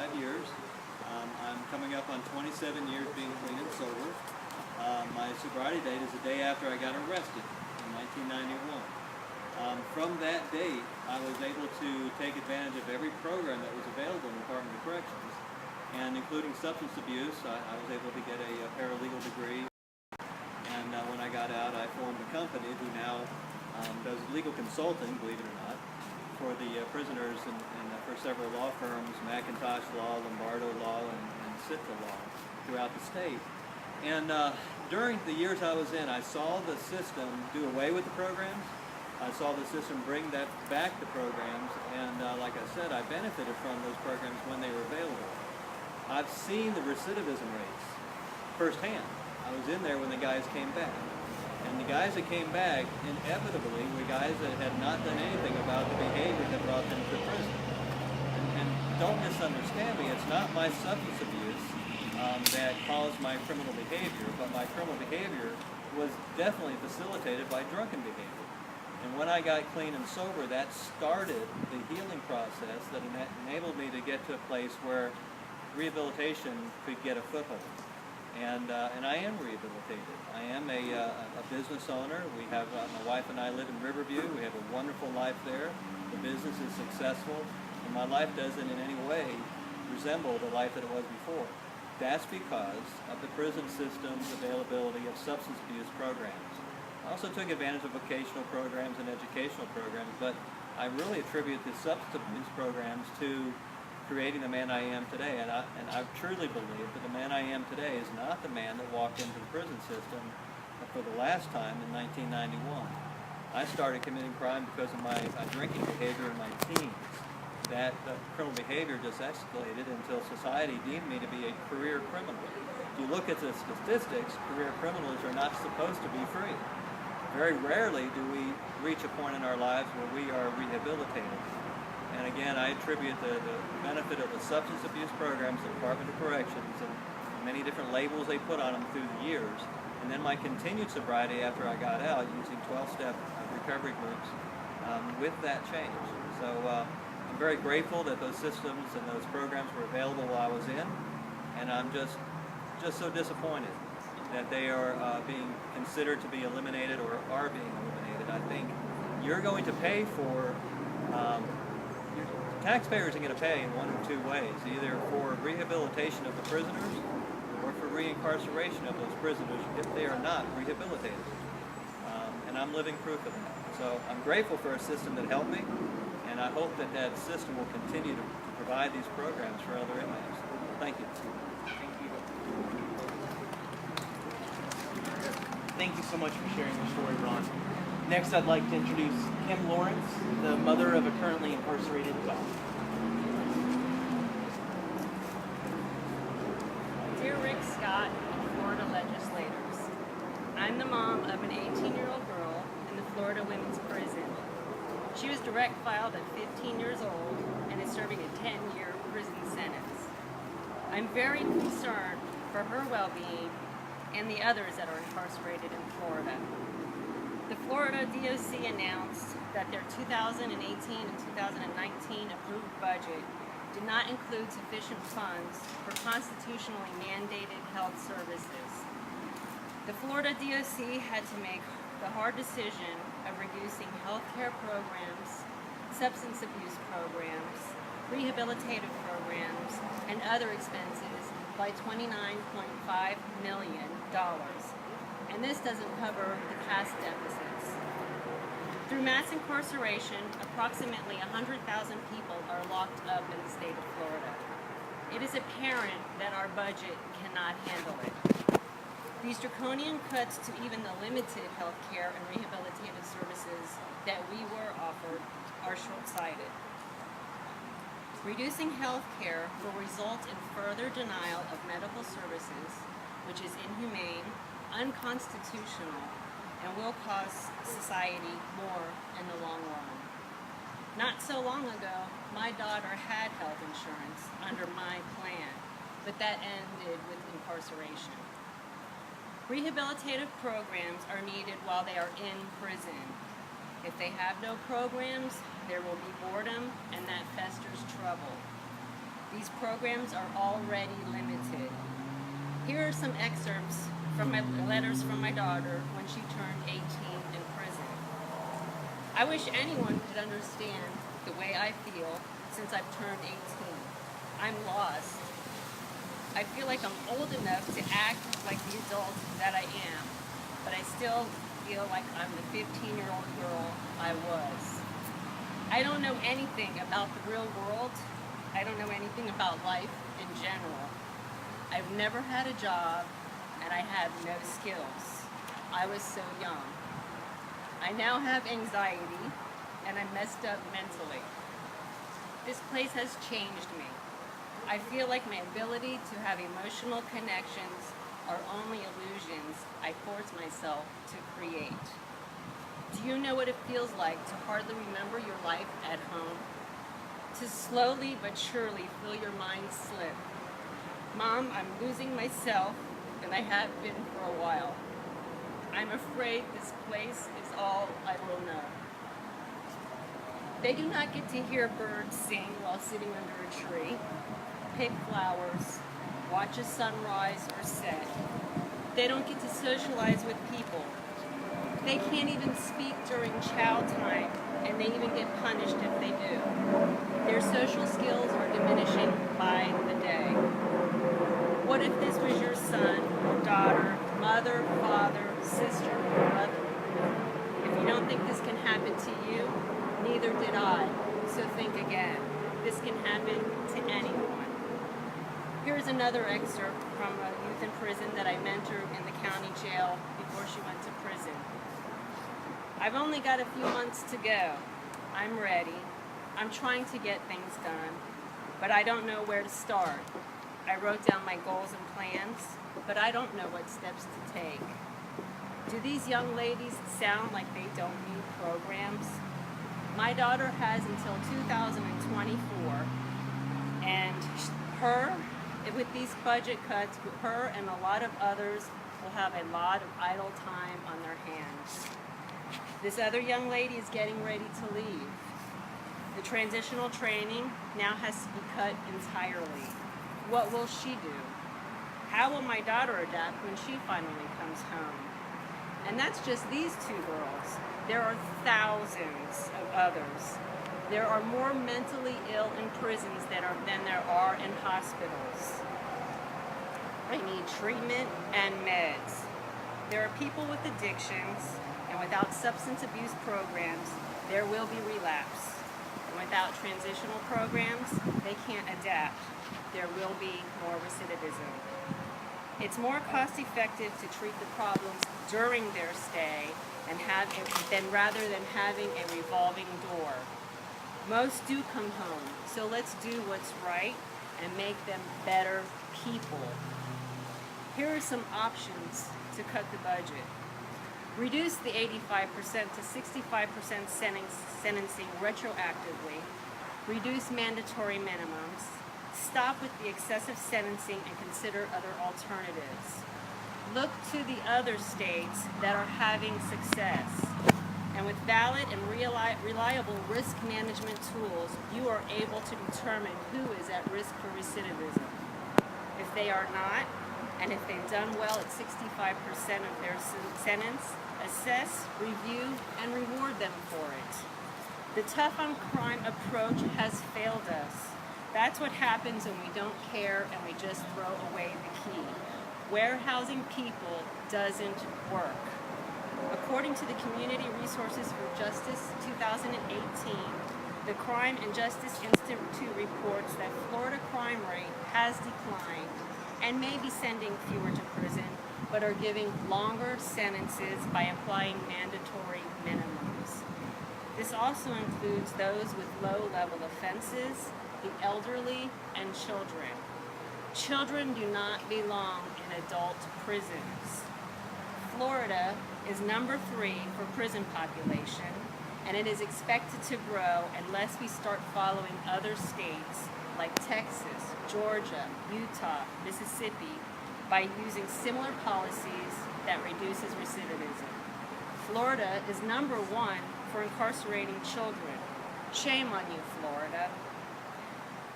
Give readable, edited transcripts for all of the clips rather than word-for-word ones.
25 years. I'm coming up on 27 years being clean and sober. My sobriety date is the day after I got arrested in 1991. From that date, I was able to take advantage of every program that was available in the Department of Corrections, and including substance abuse. I was able to get a paralegal degree, and when I got out, I formed a company who now does legal consulting, believe it or not, for the prisoners and for several law firms, McIntosh Law, Lombardo Law, and Sitka Law throughout the state. And during the years I was in, I saw the system do away with the programs. I saw the system bring back the programs, and like I said, I benefited from those programs when they were available. I've seen the recidivism rates firsthand. I was in there when the guys came back. And the guys that came back, inevitably, were guys that had not done anything about the behavior that brought them to prison. And don't misunderstand me, it's not my substance abuse that caused my criminal behavior, but my criminal behavior was definitely facilitated by drunken behavior. And when I got clean and sober, that started the healing process that enabled me to get to a place where rehabilitation could get a foothold. And I am rehabilitated. I am a business owner. We have, my wife and I live in Riverview. We have a wonderful life there. The business is successful, and my life doesn't in any way resemble the life that it was before. That's because of the prison system's availability of substance abuse programs. I also took advantage of vocational programs and educational programs, but I really attribute the substance abuse programs to creating the man I am today. And I truly believe that the man I am today is not the man that walked into the prison system for the last time in 1991. I started committing crime because of my drinking behavior in my teens. That criminal behavior just escalated until society deemed me to be a career criminal. If you look at the statistics, career criminals are not supposed to be free. Very rarely do we reach a point in our lives where we are rehabilitated. And again, I attribute the benefit of the substance abuse programs, the Department of Corrections, and many different labels they put on them through the years, and then my continued sobriety after I got out using 12-step recovery groups with that change. So I'm very grateful that those systems and those programs were available while I was in, and I'm just so disappointed that they are being considered to be eliminated or are being eliminated. I think you're going to pay for, taxpayers are going to pay in one of two ways, either for rehabilitation of the prisoners or for reincarceration of those prisoners if they are not rehabilitated. And I'm living proof of that. So I'm grateful for a system that helped me, and I hope that that system will continue to provide these programs for other inmates. Thank you. Thank you so much for sharing your story, Ron. Next, I'd like to introduce Kim Lawrence, the mother of a currently incarcerated child. Dear Rick Scott and Florida legislators, I'm the mom of an 18-year-old girl in the Florida Women's Prison. She was direct filed at 15 years old and is serving a 10-year prison sentence. I'm very concerned for her well-being and the others that are incarcerated in Florida. The Florida DOC announced that their 2018 and 2019 approved budget did not include sufficient funds for constitutionally mandated health services. The Florida DOC had to make the hard decision of reducing healthcare programs, substance abuse programs, rehabilitative programs, and other expenses by $29.5 million. And this doesn't cover the past deficits. Through mass incarceration, approximately 100,000 people are locked up in the state of Florida. It is apparent that our budget cannot handle it. These draconian cuts to even the limited health care and rehabilitative services that we were offered are short-sighted. Reducing health care will result in further denial of medical services, which is inhumane, unconstitutional, and will cost society more in the long run. Not so long ago, my daughter had health insurance under my plan, but that ended with incarceration. Rehabilitative programs are needed while they are in prison. If they have no programs, there will be boredom, and that festers trouble. These programs are already limited. Here are some excerpts from my letters from my daughter when she turned 18 in prison. I wish anyone could understand the way I feel since I've turned 18. I'm lost. I feel like I'm old enough to act like the adult that I am, but I still feel like I'm the 15-year-old girl I was. I don't know anything about the real world. I don't know anything about life in general. I've never had a job, and I have no skills. I was so young. I now have anxiety, and I'm messed up mentally. This place has changed me. I feel like my ability to have emotional connections are only illusions I force myself to create. Do you know what it feels like to hardly remember your life at home? To slowly but surely feel your mind slip. Mom, I'm losing myself, and I have been for a while. I'm afraid this place is all I will know. They do not get to hear birds sing while sitting under a tree, pick flowers, watch a sunrise or set. They don't get to socialize with people. They can't even speak during chow time, and they even get punished if they do. Their social skills are diminishing by the day. What if this was your son, daughter, mother, father, sister, or brother? If you don't think this can happen to you, neither did I. So think again. This can happen to anyone. Here's another excerpt from a youth in prison that I mentored in the county jail before she went to prison. I've only got a few months to go. I'm ready. I'm trying to get things done, but I don't know where to start. I wrote down my goals and plans, but I don't know what steps to take. Do these young ladies sound like they don't need programs? My daughter has until 2024, and with these budget cuts, her and a lot of others will have a lot of idle time on their hands. This other young lady is getting ready to leave. The transitional training now has to be cut entirely. What will she do? How will my daughter adapt when she finally comes home? And that's just these two girls. There are thousands of others. There are more mentally ill in prisons than there are in hospitals. I need treatment and meds. There are people with addictions, and without substance abuse programs, there will be relapse. And without transitional programs, they can't adapt. There will be more recidivism. It's more cost effective to treat the problems during their stay rather than having a revolving door. Most do come home, so let's do what's right and make them better people. Here are some options to cut the budget. Reduce the 85% to 65% sentencing retroactively. Reduce mandatory minimums. Stop with the excessive sentencing and consider other alternatives. Look to the other states that are having success. And with valid and reliable risk management tools, you are able to determine who is at risk for recidivism. If they are not, and if they've done well at 65% of their sentence, assess, review, and reward them for it. The tough on crime approach has failed us. That's what happens when we don't care and we just throw away the key. Warehousing people doesn't work. According to the Community Resources for Justice 2018, the Crime and Justice Institute reports that Florida crime rate has declined and may be sending fewer to prison, but are giving longer sentences by applying mandatory minimums. This also includes those with low-level offenses, the elderly, and children. Children do not belong in adult prisons. Florida is number 3 for prison population, and it is expected to grow unless we start following other states like Texas, Georgia, Utah, Mississippi by using similar policies that reduces recidivism. Florida is number 1 for incarcerating children. Shame on you, Florida.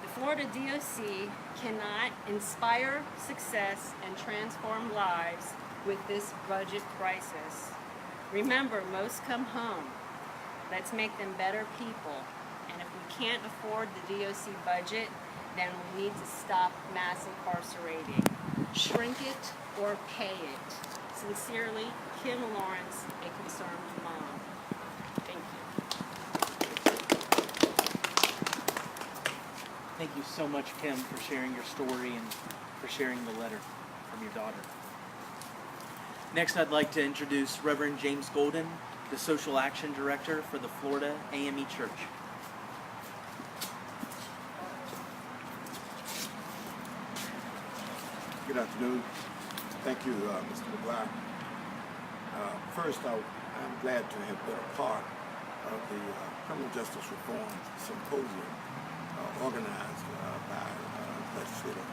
The Florida DOC cannot inspire success and transform lives with this budget crisis. Remember, most come home. Let's make them better people. And if we can't afford the DOC budget, then we need to stop mass incarcerating. Shrink it or pay it. Sincerely, Kim Lawrence, a concerned mom. Thank you. Thank you so much, Kim, for sharing your story and for sharing the letter from your daughter. Next, I'd like to introduce Reverend James Golden, the Social Action Director for the Florida AME Church. Good afternoon. Thank you, Mr. McGuire. First, I'm glad to have been a part of the Criminal Justice Reform Symposium organized by Legislator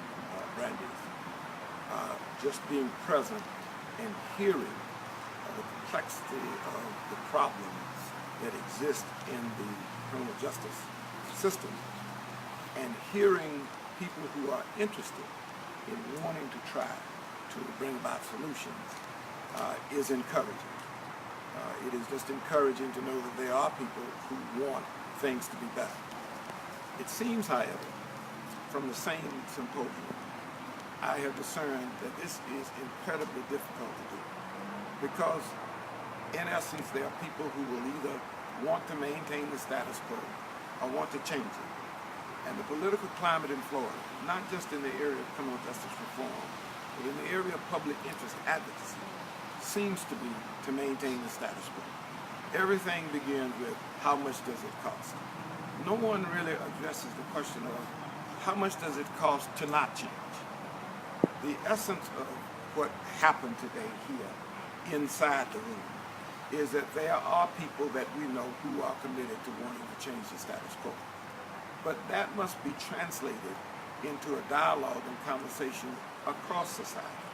Brandeis. Just being present and hearing the complexity of the problems that exist in the criminal justice system and hearing people who are interested in wanting to try to bring about solutions is encouraging. It is just encouraging to know that there are people who want things to be better. It seems, however, from the same symposium, I have discerned that this is incredibly difficult to do because, in essence, there are people who will either want to maintain the status quo or want to change it. And the political climate in Florida, not just in the area of criminal justice reform, but in the area of public interest advocacy, seems to be to maintain the status quo. Everything begins with how much does it cost? No one really addresses the question of how much does it cost to not change? The essence of what happened today here inside the room is that there are people that we know who are committed to wanting to change the status quo. But that must be translated into a dialogue and conversation across society.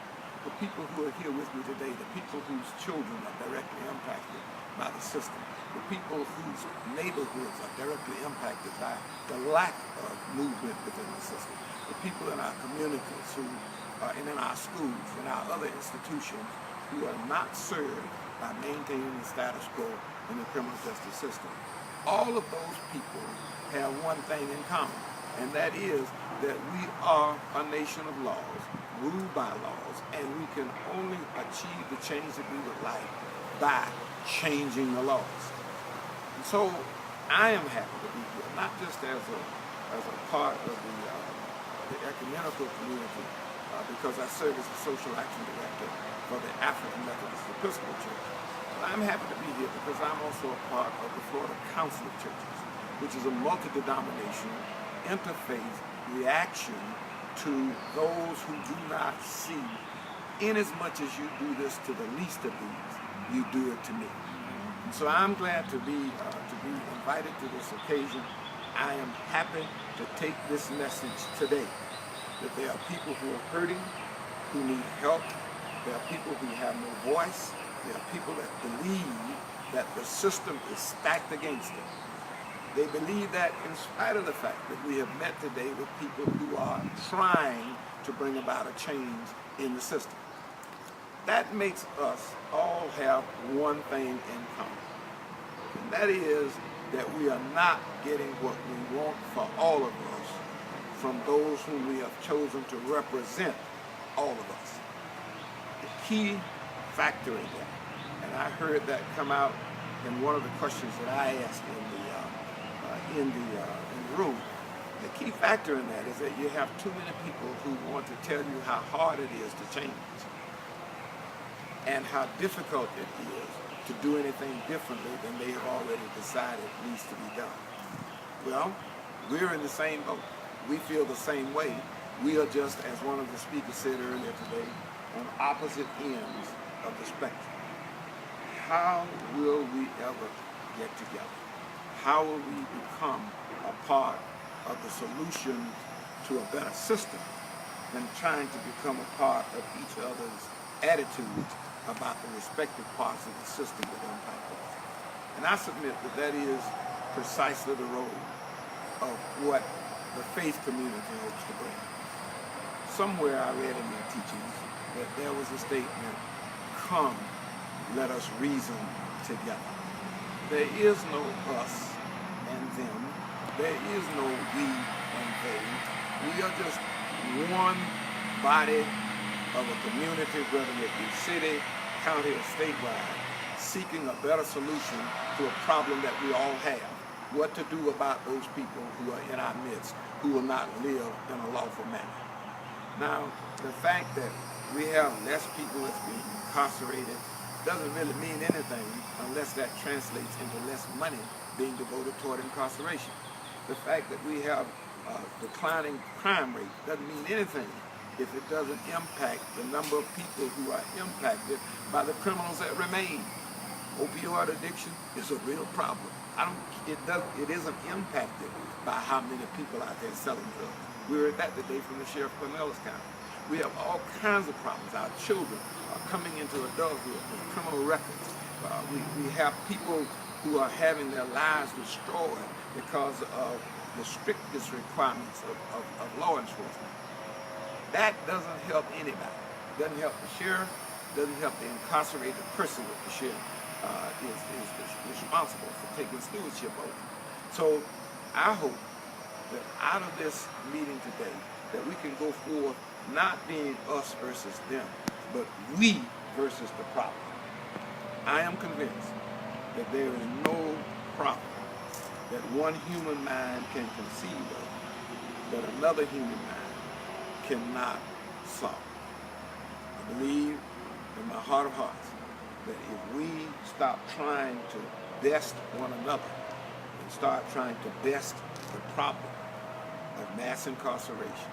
The people who are here with me today, the people whose children are directly impacted by the system, the people whose neighborhoods are directly impacted by the lack of movement within the system, the people in our communities who and in our schools and our other institutions who are not served by maintaining the status quo in the criminal justice system. All of those people have one thing in common, and that is that we are a nation of laws, ruled by laws, and we can only achieve the change that we would like by changing the laws. And so I am happy to be here, not just as a part of the ecumenical community, because I serve as the social action director for the African Methodist Episcopal Church. But I'm happy to be here because I'm also a part of the Florida Council of Churches, which is a multi-denominational interfaith reaction to those who do not see, in as much as you do this to the least of these, you do it to me. And so I'm glad to be invited to this occasion. I am happy to take this message today, that there are people who are hurting, who need help. There are people who have no voice. There are people that believe that the system is stacked against them. They believe that in spite of the fact that we have met today with people who are trying to bring about a change in the system. That makes us all have one thing in common, and that is that we are not getting what we want for all of us from those whom we have chosen to represent all of us. The key factor in that, and I heard that come out in one of the questions that I asked in the room. The key factor in that is that you have too many people who want to tell you how hard it is to change and how difficult it is to do anything differently than they have already decided needs to be done. Well, we're in the same boat. We feel the same way. We are just, as one of the speakers said earlier today, on opposite ends of the spectrum. How will we ever get together? How will we become a part of the solution to a better system than trying to become a part of each other's attitudes about the respective parts of the system that impact us? And I submit that that is precisely the role of what the faith community hopes to bring. Somewhere I read in their teachings that there was a statement, come, let us reason together. There is no us and them. There is no we and they. We are just one body of a community, whether it be city, county, or statewide, seeking a better solution to a problem that we all have. What to do about those people who are in our midst, who will not live in a lawful manner. Now, the fact that we have less people that's being incarcerated doesn't really mean anything unless that translates into less money being devoted toward incarceration. The fact that we have a declining crime rate doesn't mean anything if it doesn't impact the number of people who are impacted by the criminals that remain. Opioid addiction is a real problem. It isn't impacted by how many people out there selling drugs. We heard that today from the sheriff of Pinellas County. We have all kinds of problems. Our children are coming into adulthood with criminal records. We have people who are having their lives destroyed because of the strictest requirements of law enforcement. That doesn't help anybody. Doesn't help the sheriff, doesn't help the incarcerated person that the sheriff is responsible for taking stewardship over. So I hope that out of this meeting today, that we can go forth not being us versus them, but we versus the problem. I am convinced that there is no problem that one human mind can conceive of that another human mind cannot solve. I believe in my heart of hearts that if we stop trying to best one another and start trying to best the problem of mass incarceration,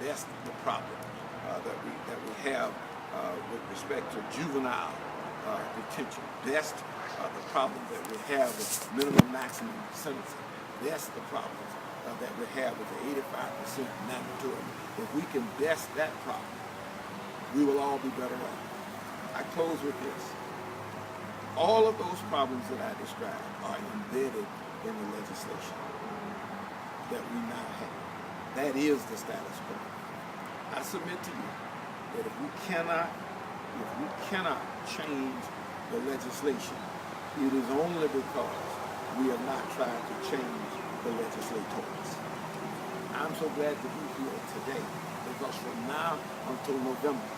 best the problem that we have with respect to juvenile detention, best the problem that we have with minimum maximum sentencing, best the problem that we have with the 85% mandatory. If we can best that problem, we will all be better off. I close with this. All of those problems that I described are embedded in the legislation that we now have. That is the status quo. I submit to you that if we cannot change the legislation, it is only because we have not tried to change the legislators. I'm so glad to be here today because from now until November,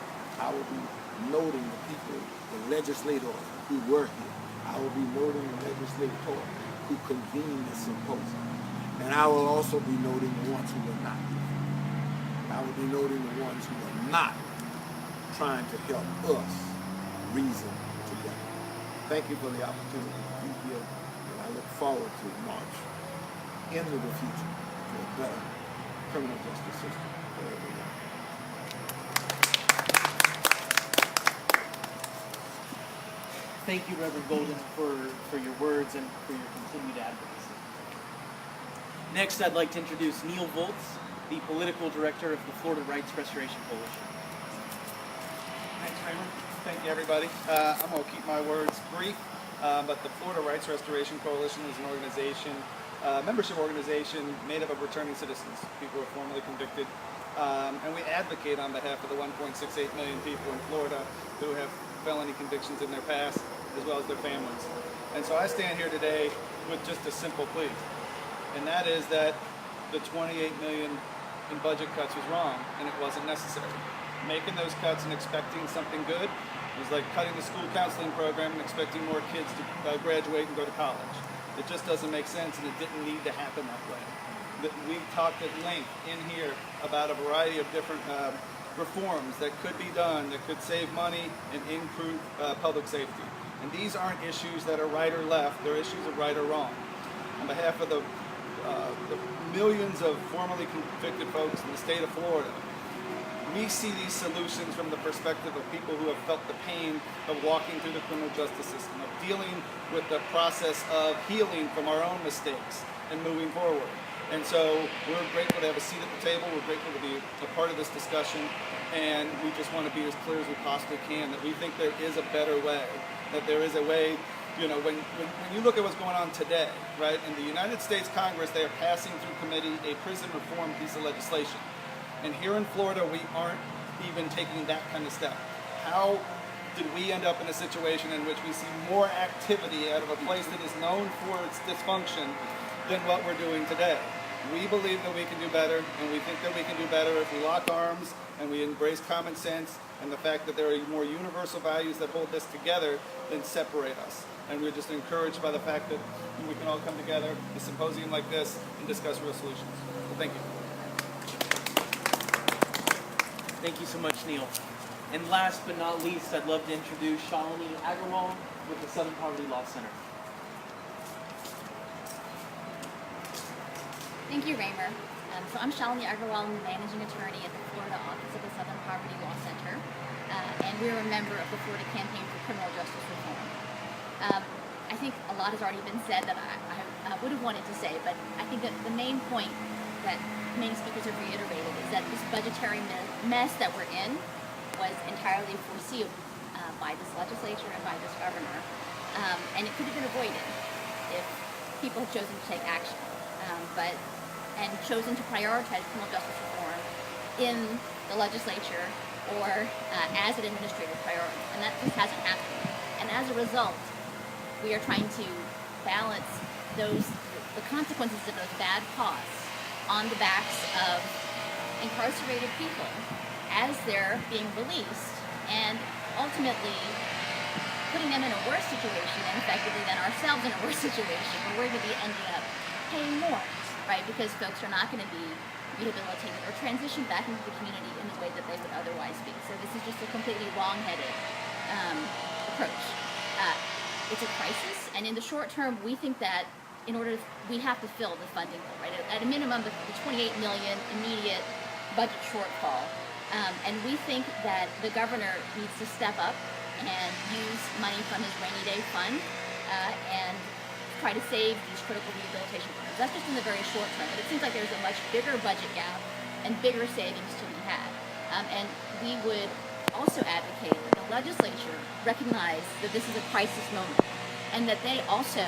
I will be noting the people, the legislators who were here. I will be noting the legislators who convened this symposium. And I will also be noting the ones who were not here. I will be noting the ones who are not trying to help us reason together. Thank you for the opportunity to be here, and I look forward to March into the future to a better criminal justice system for everyone. Thank you, Reverend Golden, for your words and for your continued advocacy. Next, I'd like to introduce Neil Volz, the Political Director of the Florida Rights Restoration Coalition. Thanks, Raymond. Thank you, everybody. I'm going to keep my words brief, but the Florida Rights Restoration Coalition is an organization, membership organization made up of returning citizens, people who are formerly convicted, and we advocate on behalf of the 1.68 million people in Florida who have felony convictions in their past, as well as their families. And so I stand here today with just a simple plea, and that is that the 28 million in budget cuts was wrong, and it wasn't necessary. Making those cuts and expecting something good was like cutting the school counseling program and expecting more kids to graduate and go to college. It just doesn't make sense, and it didn't need to happen that way. We talked at length in here about a variety of different reforms that could be done that could save money and improve public safety. And these aren't issues that are right or left, they're issues of right or wrong. On behalf of the millions of formerly convicted folks in the state of Florida, we see these solutions from the perspective of people who have felt the pain of walking through the criminal justice system, of dealing with the process of healing from our own mistakes and moving forward. And so we're grateful to have a seat at the table. We're grateful to be a part of this discussion. And we just want to be as clear as we possibly can that we think there is a better way, that there is a way You know, when you look at what's going on today, right, in the United States Congress, they are passing through committee a prison reform piece of legislation. And here in Florida, we aren't even taking that kind of step. How did we end up in a situation in which we see more activity out of a place that is known for its dysfunction than what we're doing today? We believe that we can do better, and we think that we can do better if we lock arms and we embrace common sense and the fact that there are more universal values that hold this together than separate us. And we're just encouraged by the fact that we can all come together at a symposium like this and discuss real solutions. So thank you. Thank you so much, Neil. And last but not least, I'd love to introduce Shalini Agarwal with the Southern Poverty Law Center. Thank you, Raymer. So I'm Shalini Agarwal, I'm the managing attorney at the Florida office of the Southern Poverty Law Center, and we're a member of the Florida Campaign for Criminal Justice Reform. I think a lot has already been said that I would have wanted to say, but I think that the main point that many speakers have reiterated is that this budgetary mess that we're in was entirely foreseeable by this legislature and by this governor, and it could have been avoided if people had chosen to take action, and chosen to prioritize criminal justice reform in the legislature or as an administrative priority, and that just hasn't happened. And as a result, we are trying to balance the consequences of those bad costs on the backs of incarcerated people as they're being released, and ultimately putting them in a worse situation, and effectively than ourselves in a worse situation, where we're going to be ending up paying more, right? Because folks are not going to be rehabilitated or transitioned back into the community in the way that they would otherwise be. So this is just a completely wrong-headed approach. It's a crisis, and in the short term, we think that we have to fill the funding hole, right? At a minimum, the $28 million immediate budget shortfall, and we think that the governor needs to step up and use money from his rainy day fund and try to save these critical rehabilitation programs. That's just in the very short term, but it seems like there's a much bigger budget gap and bigger savings to be had. And we would also advocate that the legislature recognize that this is a crisis moment, and that they also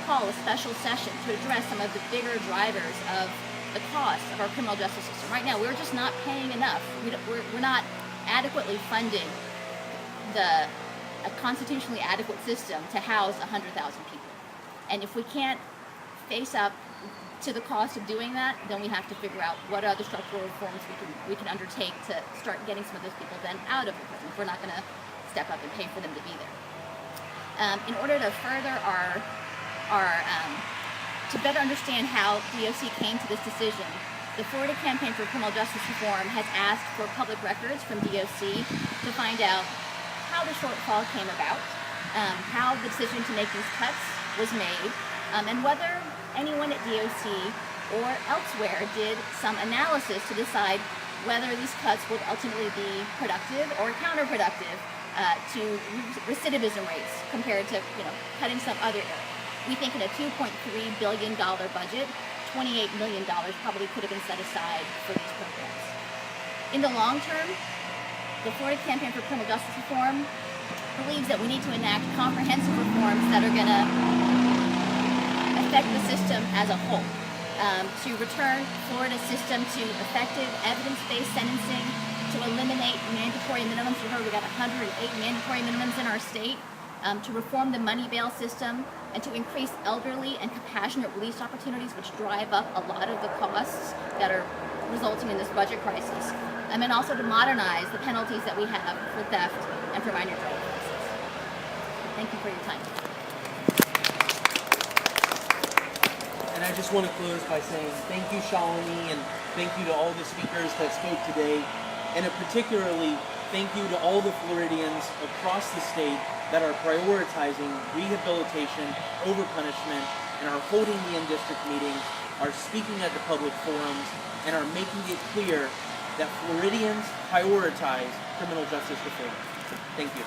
call a special session to address some of the bigger drivers of the cost of our criminal justice system. Right now, we're just not paying enough. We're not adequately funding a constitutionally adequate system to house 100,000 people. And if we can't face up to the cost of doing that, then we have to figure out what other structural reforms we can undertake to start getting some of those people then out of the prison if we're not going to step up and pay for them to be there. In order to further to better understand how DOC came to this decision, the Florida Campaign for Criminal Justice Reform has asked for public records from DOC to find out how the shortfall came about, how the decision to make these cuts was made, and whether anyone at DOC or elsewhere did some analysis to decide whether these cuts would ultimately be productive or counterproductive to recidivism rates compared to cutting some other area. We think in a $2.3 billion budget, $28 million probably could have been set aside for these programs. In the long term, the Florida Campaign for Criminal Justice Reform believes that we need to enact comprehensive reforms that are going to affect the system as a whole, to return Florida's system to effective evidence-based sentencing, to eliminate mandatory minimums. You heard we got 108 mandatory minimums in our state, to reform the money bail system, and to increase elderly and compassionate release opportunities, which drive up a lot of the costs that are resulting in this budget crisis, and then also to modernize the penalties that we have for theft and for minor drug offenses. Thank you for your time. And I just want to close by saying thank you, Shalini, and thank you to all the speakers that spoke today, and particularly thank you to all the Floridians across the state that are prioritizing rehabilitation over punishment and are holding the in-district meetings, are speaking at the public forums, and are making it clear that Floridians prioritize criminal justice reform. Thank you.